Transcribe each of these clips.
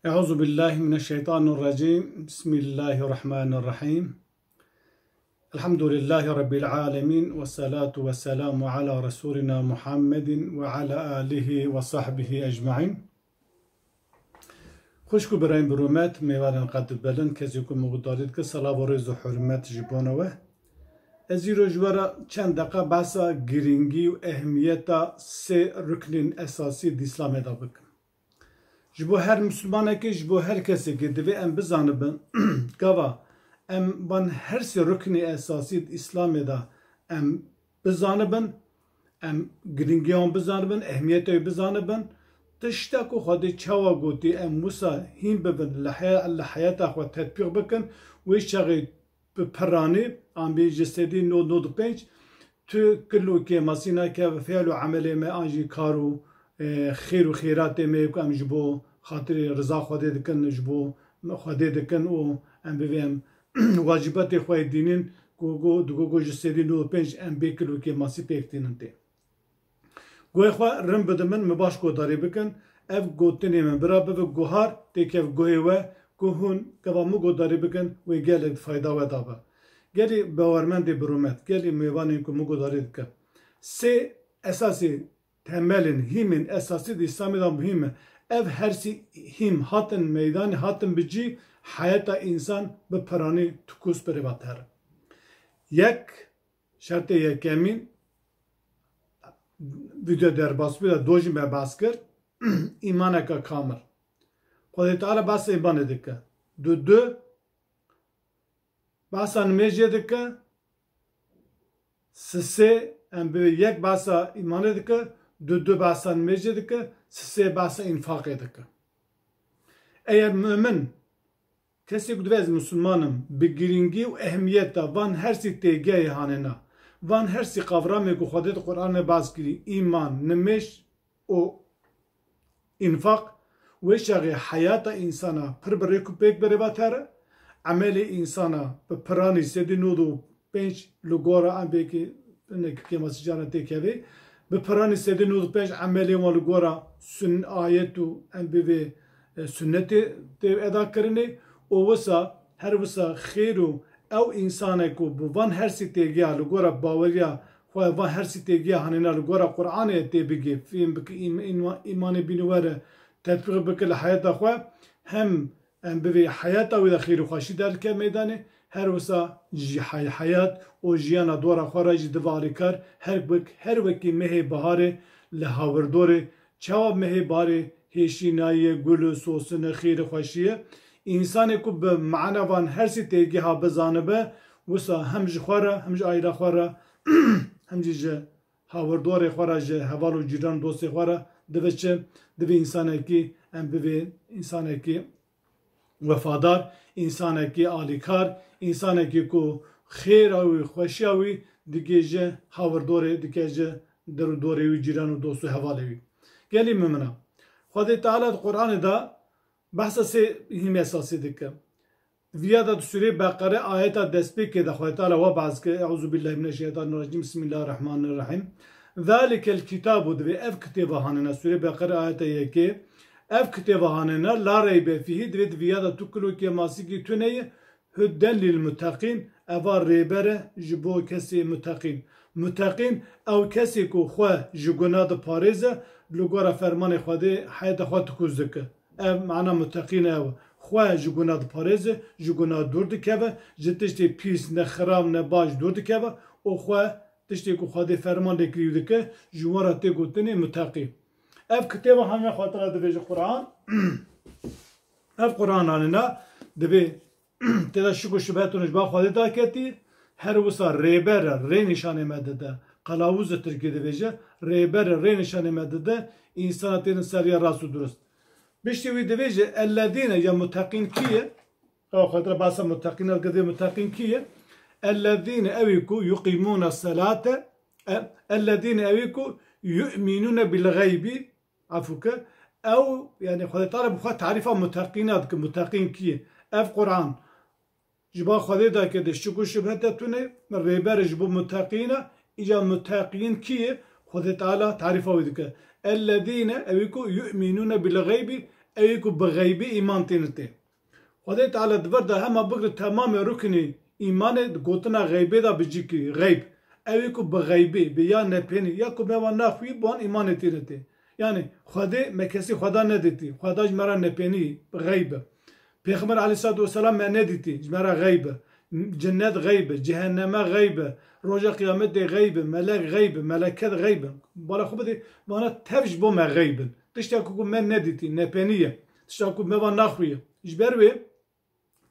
Euzu billahi mineşşeytanirracim. Bismillahirrahmanirrahim. Elhamdülillahi Rabbil alemin. Ve salatu ve selamu ala Resulina Muhammedin ve ala alihi ve sahbihi ecma'in. Xoşku birayim bir hürmet, meyvaren qadr belin, keziku muğdarit ki salav ve rezu hürmet jibonove. Eziro jvara çend dakika basa giringi ve ehmiyeta se rüknin esası d'Islam'e da bakın. Ji her Müslümana ki ji her kese ki divê em bizanibin gava em van her sê ruknê esasî İslamê da em bizanibin, em giringiyan bizanibin, ehmiyetê bizanibin, tişta ku Xwedê çawa gotî em wisa hîn bibin li heyata xwe tetbîq bikin wê çaxê bi piranî an bê ji sedî nod pênc tu kilokê masîna ke feal û emelê me an jî kar û خیر و خیرات می که ام جبو خاطر رضا خدا دکن جبو خدا دکن و ام بیم واجبات خواهی دینن گو جسدی نو پنج ام بیکلو که ماسی پیکتینن تی گوی خواه رم بدمن مباش کو داری بکن اف گوتنی من برا به گوهار تکف گوی و گوهون کبامو گو داری بکن و گله فایده و دابه گلی باورمند برومت گلی میوانی که مو گو داری دکن سه اساسی temelin, himin, esası da İslam'dan mühim. Ev hersi him, hatın meydanı, hatın bici, hayata insan bu parani tukus peribater. Yek, şartı yekemin, video derbas bir dojim be baskır, imanaka kamır. Kudret Teala basa iman edike. Du, basan mecedike, sise, em bir yek basa iman edike, du basan mecid dike, se basa infak edike. Eğer mümin, kesik dvez Müslümanım, bi giringi ve ehmiyeta van her si tegeyi hanena, van her si kavramı ku Xwedê Kur'an'e bazkiri, iman, nimeş o infak, ve şağı hayata insana pır bir kupek beribatere, ameli insana bi pirani sedi nodu penç lugora ambeki ne keması cana tekevi, به پرانی سدی نود پیش عملی مال گورا سن آیت و ام به سنت ادا کرنه او وسا هر وسا خیر و او انسان کو بوان هر سیتگی ال گورا باوریا خو وان هر سیتگی هننا ال گورا قرآن ته بگی فیم بک ایمان بینواره تطبیق بک حیات خو هم ام به حیات او خیر و خوشی در که میدانه her wisa hayat o jiyana dora xwe jî divarê kar her wekî mehê baharê li hawirdorê çawa mehê barê hêşînayê gul û sosine xêrê xweşiye însanê ku bi meana van her sî têgeha bizanibe wisa hem ji xwe re hem ji aîla xwe re hem jî ji hawirdorê xwe re ji heval û cîran dostê xwe re divê însanekî em bivê însanekî vefadar, insanekî alîkar, insanekî ku xêra wî xweşiya wî dike ji hawirdorê dike ji derûdorê wî cîran û dost û hevalê wî. Gelî mimina. Xwedê Teala di Qur'anê da behsa sê hîm esasî dike. Viya da Sûreyê Beqere ayeta destpêkê de Xwedê Teala we behs kir. Eûzû billahi mineşşeytanirracîm. Bismillahirrahmanirrahîm. Zâlikel kitâbu divê ev kitêba hanine Sûreyê Beqere ayeta yekê. Ev kitêba hanine la reybe fîhî divê viya da tu kilokê masîkî tuneyê hüdden lil muttaqîn eva rêbere ji bo kesê muttaqîn. Muttaqîn ew kesê ku xwe ji gunah diparêze li gora fermanê Xwedê heyeta xwe tikûz dike. Ev mena muttaqîn ew xwe ji gunah diparêze ji gunah dûr dikeve ji tiştê pîs ne xirab ne baş dûr dikeve û xwe tiştê ku Xwedê ferman dikirî dike ji wara tê gotinê muttaqî. Ev kitêba heme xwatira divê ji Qur'an ev Qur'an anina divê têda şik û şibhetûn ji ba Xwedê da ketî her wisa rêber rê nîşanê me dide qalavûza Tirkî dibêje rêber rê nîşanê me dide însana têdin seriya rast û durist. Piştî wî divê ji ellezîne ya muttaqîn kî ye? Xwedê basa muttaqîn gedê muttaqîn kî ye? Ellezîne evî ku yuqîmûne selâte ellezîne evî ku yu'mînûne bil gaybi عفوك أو يعني خدي طالب بخوات تعريفه متقينات كمتقين كي أف قرآن جبا خدي دا كده شكو شبهتتونه ريبر جبو متقينة إجا متقين كي خدي تعالى تعريفه وذكر الذين أبيكو يؤمنون بالغيب أيكو بغيبي إيمان تينتي خدای تعالی دور ده همه بگر تمام رکنی ایمان گوتنا غیبه دا بجیکی غیب اوی کو بغیبه بیا نپینی یا کو میوه نخوی بان ایمان تیرتی یعنی خدای مکسی خدا ندیتی خدا جمرا نپینی غیبه پیغمبر علیه الصلاة والسلام ما ندیتی جمرا غیبه جنت غیبه جهنم غیبه روز قیامت غیبه ملک غیبه ملکت غیبه بالا خوب دی وانا تفش بو ما غیبه تشتا کو من ندیتی نپینیه تشتا کو میوه نخویه جبروی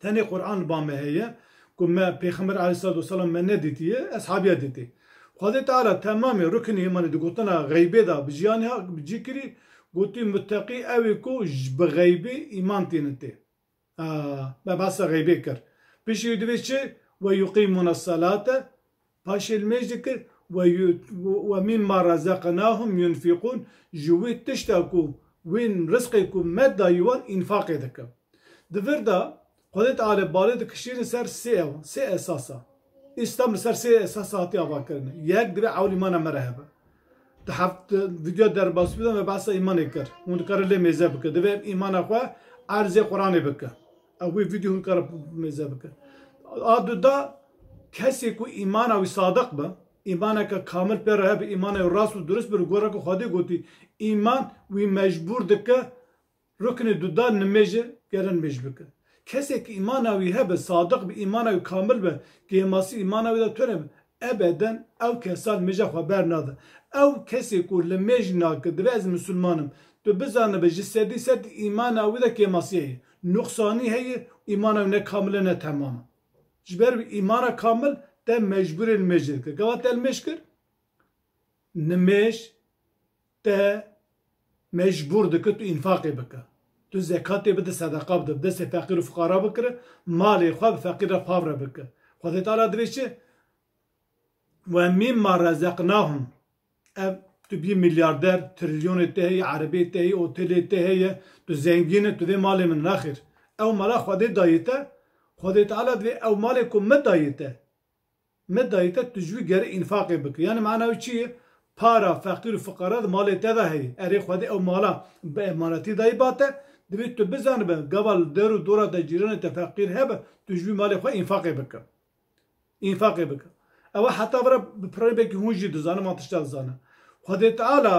تاني قرآن بامه هي كما بيخمر عليه الصلاة والسلام من نديتيه أصحابي ديتي خدای تعالی تمام رکن ایمان دگوتنا غیبه دا بجیانها بجیکری گوتی متقی اوی کو بغیبه ایمان تینته ما بس غیبه کر پیشی دوی چه و یقیمون الصلاة پاش المجد کر و مما رزقناهم ينفقون جوی تشتاکو وین رزقکو مد یوان انفاق دکم دور دا خدای تعالی بالد کشیر سر سه اساسا İslam ser se esasatı avakarını. Yak dibe avlimana merhaba. Tahaft video der basbida ve basa iman ekar. Onu karle meze bıkı. Dibe iman akwa arze Kur'an'ı bıkı. Avu video karıp meze bıkı. Adı da kesi ku iman avi sadık mı? İmana ka kamil per hab imana rasul dürüst bir gora ku khadi goti iman ve mecbur dika rukni dudan nemeje gelen mecbur. Kese ki imanavi hebe sadık bir imanavi kamil be geması imanavi da törem ebeden ev kesal meje haber nadı. Ev kese ku le mejna ki dvez Müslümanım tu bizanı be jisedi set imanavi da geması ye. Nuksani heye imanavi ne kamile ne tamam. Jber bir imana kamil de mecbur el mecbur ki. Gavat el meşkir nemeş de mecburdu ki tu infak beka. تو زکات بده صدقه بده دست فقیر و فقرا بکره مال خواب فقیر فاور بکره خدای تعالی دریشه و مما رزقناهم اف تو بی میلیاردر تریلیون تهی عربی تهی اوتل تهی تو زنگین تو دی مال من نخیر او مال خدای دایته خدای تعالی دی او مال کو مدایته تجوی گره انفاق بکره یعنی معنی چیه para فقیر و فقرا مال ته هی اری خدای او مالا به امانتی دای باته دوید تو بزن به قبل درو دورا دا جیران تفقیر هبه تجوی مال خواه انفاق بکن او حتی برا بپرای بکی هونجی دزانه ما تشتال زانه خدای تعالی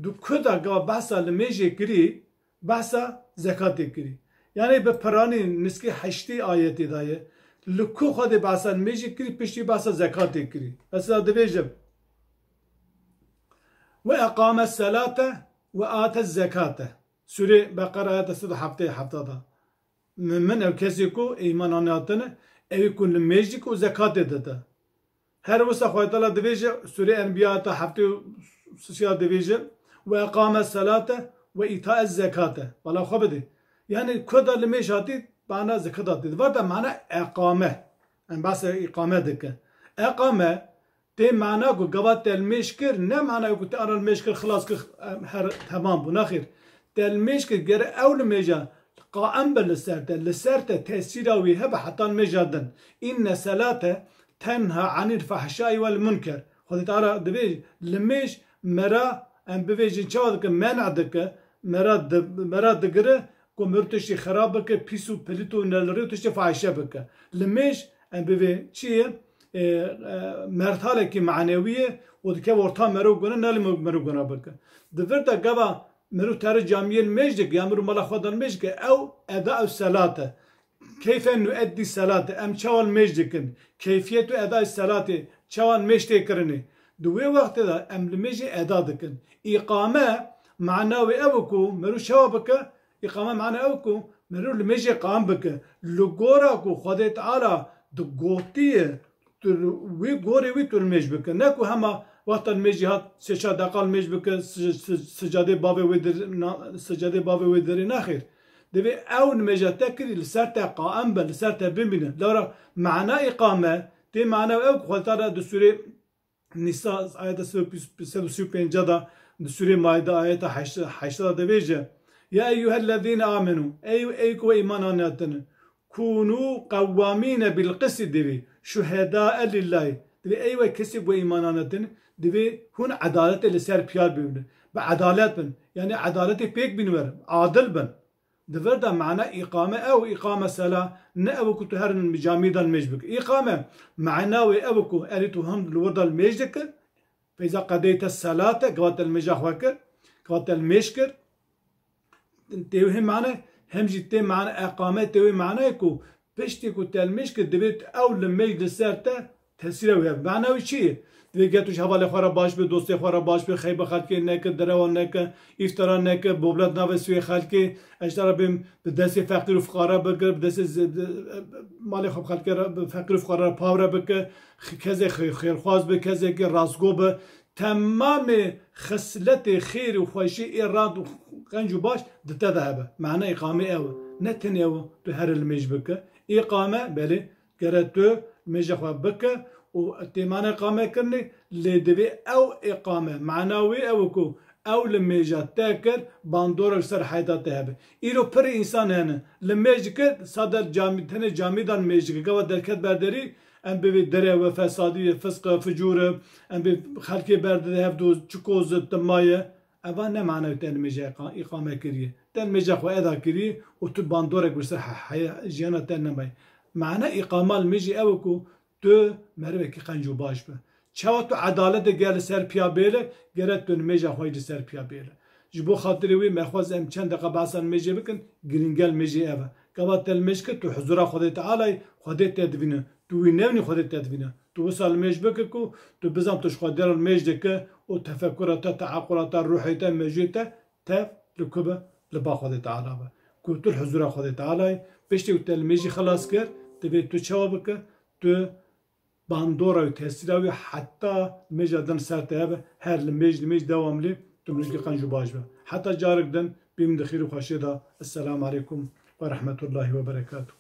دو کدا قبل بحثا لمیجه کری بحثا زکات کری یعنی بپرانی نسکی 8 آیتی دایه لکو خدای بحثا لمیجه کری پشتی بحثا زکات کری اصلا دویجم و اقام الصلاة و آت الزکاة Sure Bekara ayeti haftada. Mümin ev kesiku iman anlatını evi kullu meclik o zekat edildi. Her vasa Khaytala deveje Sure Enbiya'ta hafte sosial deveje ve ikame salate ve ita zekate. Valla khabedi. Yani kadar mecati bana zekat dedi. Var da mana ikame. En basa ikame deke. İkame te mana ku gavat el meşkir ne mana ku te aral meşkir خلاص her tamam bu nakhir. تلميش كجر أول ميجا قائم بالسرته تأثيره ويهبه حتى المجادن إن صلاة تنهى عن الفحشاء والمنكر خذ تعالى دبيج لميش مرا أم بيجي شادك منع دك مرا دقره كمرتشي خرابك بيسو بليتو نلريتشي فحشة بك لميش أم بيجي شيء مرتالك معنوية ودك ورطة مرو جنا نالي مرو جنا بك دفرت جبا مرو ترى جامعة المجد يامرو ملا خد المجد أو أداء الصلاة كيف نؤدي الصلاة أم شو المجد كيفية أداء الصلاة شو المجد كرني دوي وقت ذا أم المجد أداء دكن إقامة معناه أوكو مرو شو بك إقامة معناه أوكو مرو المجد قام بك لجوراكو خدت على دقوتيه وي غوري وي تول المجد بك نكو هما وقت المجهات سجاد أقل مجبك سجادة بابه ودري ناخير دبي أول مجهات تكري لسرت قائم بل لسرت بمبنى لورا معنى إقامة تي معنى أو خلطة دستوري نساء آيات سلسلة بنجدا دستوري مايدا آيات حشرة دبيجة يا أيها الذين آمنوا أيكو إيماناتنا كونوا قوامين بالقسط دبي شهداء لله دبي أيوة كسب وإيماناتنا دبي هون عدالة اللي سر بيار بيبنى بعدالة بن يعني عدالة بيك بنور عادل بن دفر دا معنى إقامة أو إقامة صلاة نأبكو تهرن جامدا مجبك إقامة معناوي أبكو أريتو هم الورد المجدك فإذا قضيت الصلاة قوات المجاخوك قوات المشكر تيوهم معنى هم جيتي معنى إقامة تيوهم معنى يكو بشتي كو تلمشكر دبيت أو المجد سرته تسيره معناوي چیه؟ دیگه توش حواله خواره باش به دوستی خواره باش به خیبه خلکی نکه دروان نکه افترا نکه بولت نوه سوی خلکی اشترا بیم به دست فقیر و فقاره بکر به دست مالی خوب خلکی فقیر و فقاره پاوره بکر کزی خیرخواز به کزی که رازگو به تمام خصلت خیر و خوشی ایران و قنجو باش دتا دهبه معنی اقامه اوه نتنی اوه تو هر المج بکر اقامه بله گره تو مجه خواه بکر و تيمان إقامة كرني لدبي أو إقامة معنوي أو كو أو لميجا تاكر باندور سر حياة تهبه إيرو پر إنسان هنا لميجك صدر جامي تاني جامي دان ميجك قوة دركت بردري أم بي دري وفسادي فسق فجور أم بي خلقي برد هفدو چكوز تماية أبا نه معنوي تاني ميجا إقامة كريه تاني ميجا خو إذا كريه و تو باندورك برسر حياة جيانا تاني ماي معنى إقامة الميجي أو كو تو مروه که قنجو باش به چاو تو عدالت گل سر پیا بیله گرت تو نمیجا خویج سر پیا بیله جبو خاطری وی مخواز ام چند دقیقه بحثان میجه بکن گرینگل میجه اوه قبات تلمیش که تو حضور خودت تعالی خودت تدوینه تو وینونی خودت تدوینه تو وصل میج بکن کو تو بزم توش خودر میج دکه و تفکرات تعقلات روحیت میجیت تف لکوبه لبا خودت تعالی به کو تو حضور خودت تعالی بشتی و تلمیجی خلاص کرد تبی تو چاو بکه تو باندورا و تسیراوی حتی مجدن سرته هر لمیج دواملی تمرجی قنجو باش به حتی جارک دن بیم دخیر و خوشی دا السلام علیکم و رحمت الله و برکاته